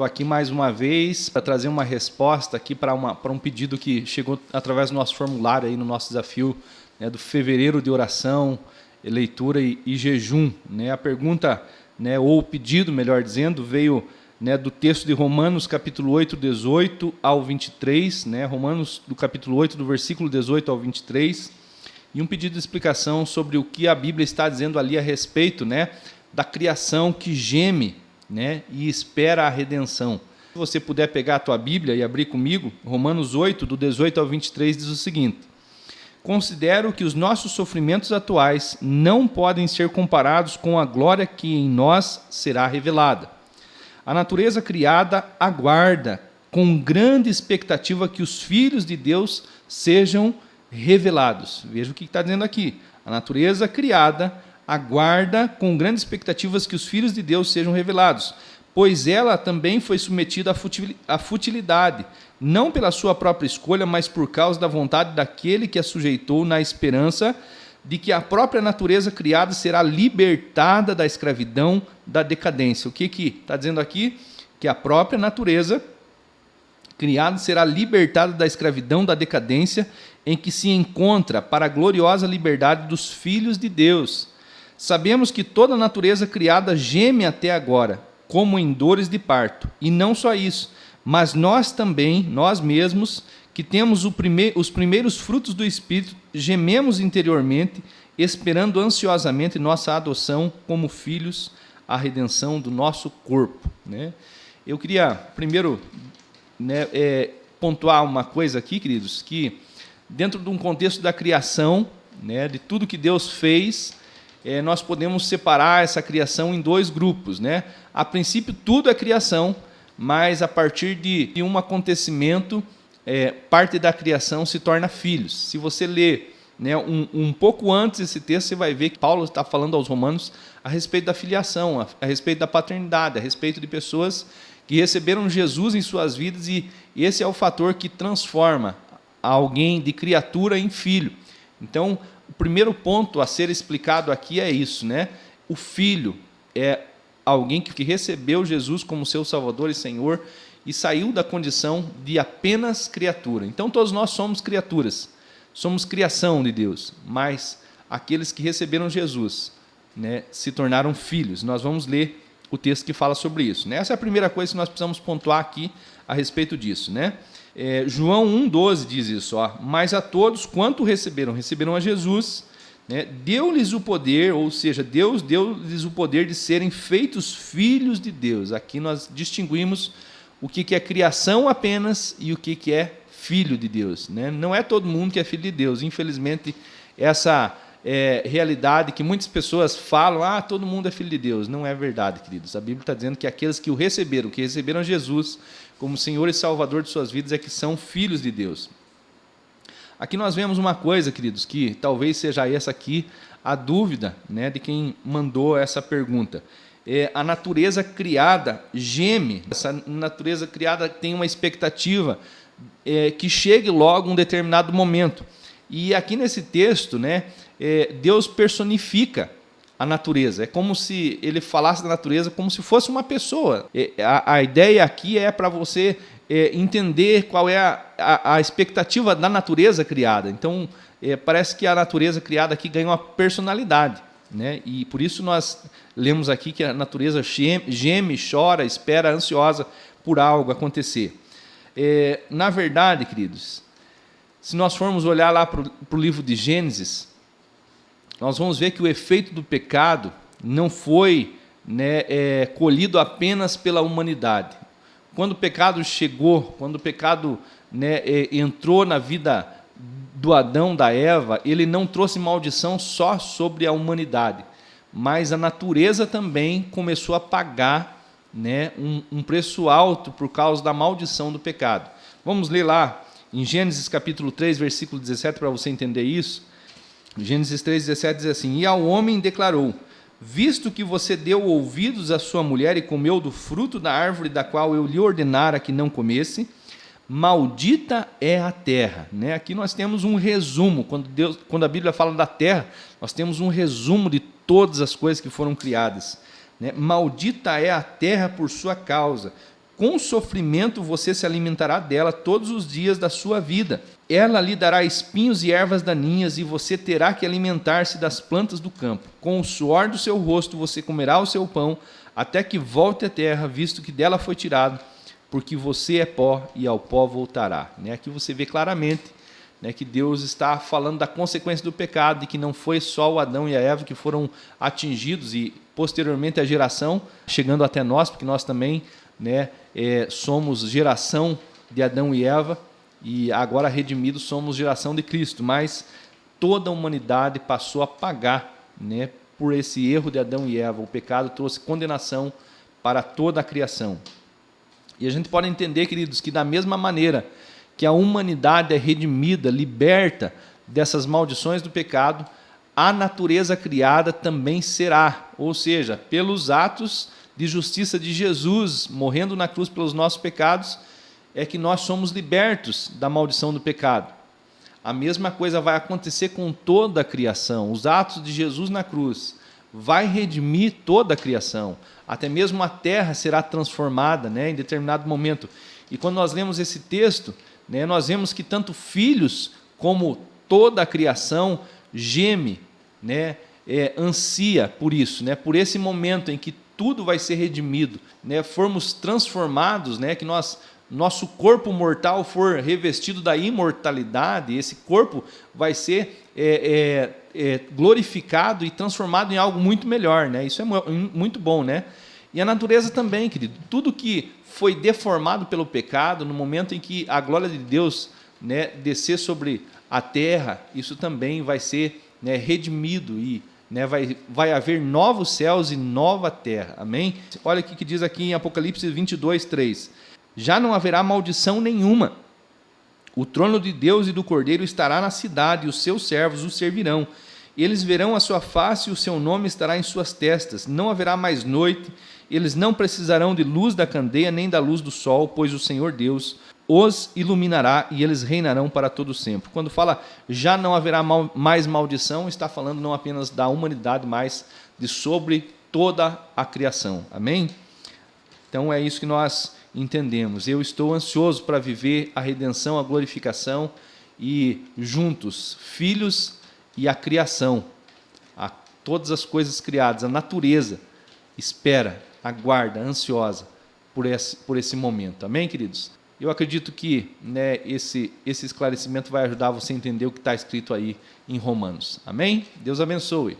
Estou aqui mais uma vez para trazer uma resposta aqui para um pedido que chegou através do nosso formulário aí no nosso desafio, né, do fevereiro de oração, leitura e jejum, né? A pergunta, né, ou o pedido, melhor dizendo, veio, né, do texto de Romanos, capítulo 8, 18 ao 23, né? Romanos, do capítulo 8, do versículo 18 ao 23, e um pedido de explicação sobre o que a Bíblia está dizendo ali a respeito, né, da criação que geme, né, e espera a redenção. Se você puder pegar a tua Bíblia e abrir comigo, Romanos 8, do 18 ao 23, diz o seguinte: considero que os nossos sofrimentos atuais não podem ser comparados com a glória que em nós será revelada. A natureza criada aguarda com grande expectativa que os filhos de Deus sejam revelados. Veja o que está dizendo aqui. A natureza criada aguarda com grandes expectativas que os filhos de Deus sejam revelados, pois ela também foi submetida à futilidade, não pela sua própria escolha, mas por causa da vontade daquele que a sujeitou, na esperança de que a própria natureza criada será libertada da escravidão, da decadência. O que está dizendo aqui? Que a própria natureza criada será libertada da escravidão, da decadência, em que se encontra para a gloriosa liberdade dos filhos de Deus. Sabemos que toda a natureza criada geme até agora, como em dores de parto. E não só isso, mas nós também, nós mesmos, que temos os primeiros frutos do Espírito, gememos interiormente, esperando ansiosamente nossa adoção como filhos, a redenção do nosso corpo, né? Eu queria primeiro, né, pontuar uma coisa aqui, queridos, que dentro de um contexto da criação, né, de tudo que Deus fez, nós podemos separar essa criação em dois grupos, né? A princípio, tudo é criação, mas a partir de um acontecimento, parte da criação se torna filhos. Se você ler, né, um pouco antes esse texto, você vai ver que Paulo está falando aos romanos a respeito da filiação, a respeito da paternidade, a respeito de pessoas que receberam Jesus em suas vidas, e esse é o fator que transforma alguém de criatura em filho. Então, o primeiro ponto a ser explicado aqui é isso, né? O filho é alguém que recebeu Jesus como seu Salvador e Senhor e saiu da condição de apenas criatura. Então, todos nós somos criaturas, somos criação de Deus, mas aqueles que receberam Jesus, né, se tornaram filhos. Nós vamos ler o texto que fala sobre isso, né? Essa é a primeira coisa que nós precisamos pontuar aqui a respeito disso, né? João 1,12 diz isso, ó: mas a todos quanto receberam a Jesus, né, deu-lhes o poder, ou seja, Deus deu-lhes o poder de serem feitos filhos de Deus. Aqui nós distinguimos o que é criação apenas e o que é filho de Deus, né? Não é todo mundo que é filho de Deus, infelizmente. Essa realidade que muitas pessoas falam, todo mundo é filho de Deus. Não é verdade, queridos. A Bíblia está dizendo que aqueles que receberam Jesus como Senhor e Salvador de suas vidas, é que são filhos de Deus. Aqui nós vemos uma coisa, queridos, que talvez seja essa aqui a dúvida, né, de quem mandou essa pergunta. A natureza criada geme, essa natureza criada tem uma expectativa que chegue logo um determinado momento. E aqui nesse texto, né, Deus personifica a natureza. É como se ele falasse da natureza como se fosse uma pessoa. A ideia aqui é para você entender qual é a expectativa da natureza criada. Então, parece que a natureza criada aqui ganha uma personalidade, né? E por isso nós lemos aqui que a natureza geme, chora, espera, ansiosa por algo acontecer. Na verdade, queridos, se nós formos olhar lá para o livro de Gênesis, nós vamos ver que o efeito do pecado não foi, né, colhido apenas pela humanidade. Quando o pecado chegou, quando o pecado, né, entrou na vida do Adão, da Eva, ele não trouxe maldição só sobre a humanidade, mas a natureza também começou a pagar, né, um preço alto por causa da maldição do pecado. Vamos ler lá em Gênesis capítulo 3, versículo 17, para você entender isso. Gênesis 3,17 diz assim: e ao homem declarou: visto que você deu ouvidos à sua mulher e comeu do fruto da árvore da qual eu lhe ordenara que não comesse, maldita é a terra. Né? Aqui nós temos um resumo. Quando a Bíblia fala da terra, nós temos um resumo de todas as coisas que foram criadas. Né? Maldita é a terra por sua causa. com sofrimento você se alimentará dela todos os dias da sua vida. Ela lhe dará espinhos e ervas daninhas, e você terá que alimentar-se das plantas do campo. Com o suor do seu rosto você comerá o seu pão, até que volte à terra, visto que dela foi tirado, porque você é pó e ao pó voltará. Aqui você vê claramente que Deus está falando da consequência do pecado, e que não foi só o Adão e a Eva que foram atingidos, e posteriormente a geração, chegando até nós, porque nós também somos geração de Adão e Eva, e agora redimidos somos geração de Cristo, mas toda a humanidade passou a pagar por esse erro de Adão e Eva. O pecado trouxe condenação para toda a criação. E a gente pode entender, queridos, que da mesma maneira que a humanidade é redimida, liberta dessas maldições do pecado, a natureza criada também será, ou seja, pelos atos de justiça de Jesus, morrendo na cruz pelos nossos pecados, é que nós somos libertos da maldição do pecado. A mesma coisa vai acontecer com toda a criação. Os atos de Jesus na cruz vai redimir toda a criação. Até mesmo a terra será transformada em determinado momento. E quando nós lemos esse texto, nós vemos que tanto filhos como toda a criação geme, ansia por isso, por esse momento em que tudo vai ser redimido, formos transformados, que nosso corpo mortal for revestido da imortalidade, esse corpo vai ser glorificado e transformado em algo muito melhor. Isso é muito bom. E a natureza também, querido. Tudo que foi deformado pelo pecado, no momento em que a glória de Deus descer sobre a terra, isso também vai ser redimido, e vai haver novos céus e nova terra. Amém? Olha o que diz aqui em Apocalipse 22, 3. Já não haverá maldição nenhuma. O trono de Deus e do Cordeiro estará na cidade, e os seus servos o servirão. Eles verão a sua face, e o seu nome estará em suas testas. Não haverá mais noite. Eles não precisarão de luz da candeia, nem da luz do sol, pois o Senhor Deus os iluminará, e eles reinarão para todo sempre. Quando fala já não haverá mais maldição, está falando não apenas da humanidade, mas de sobre toda a criação. Amém? Então é isso que nós entendemos. Eu estou ansioso para viver a redenção, a glorificação, e juntos, filhos e a criação, todas as coisas criadas, a natureza espera, aguarda, ansiosa por esse momento. Amém, queridos? Eu acredito que esse esclarecimento vai ajudar você a entender o que está escrito aí em Romanos. Amém? Deus abençoe.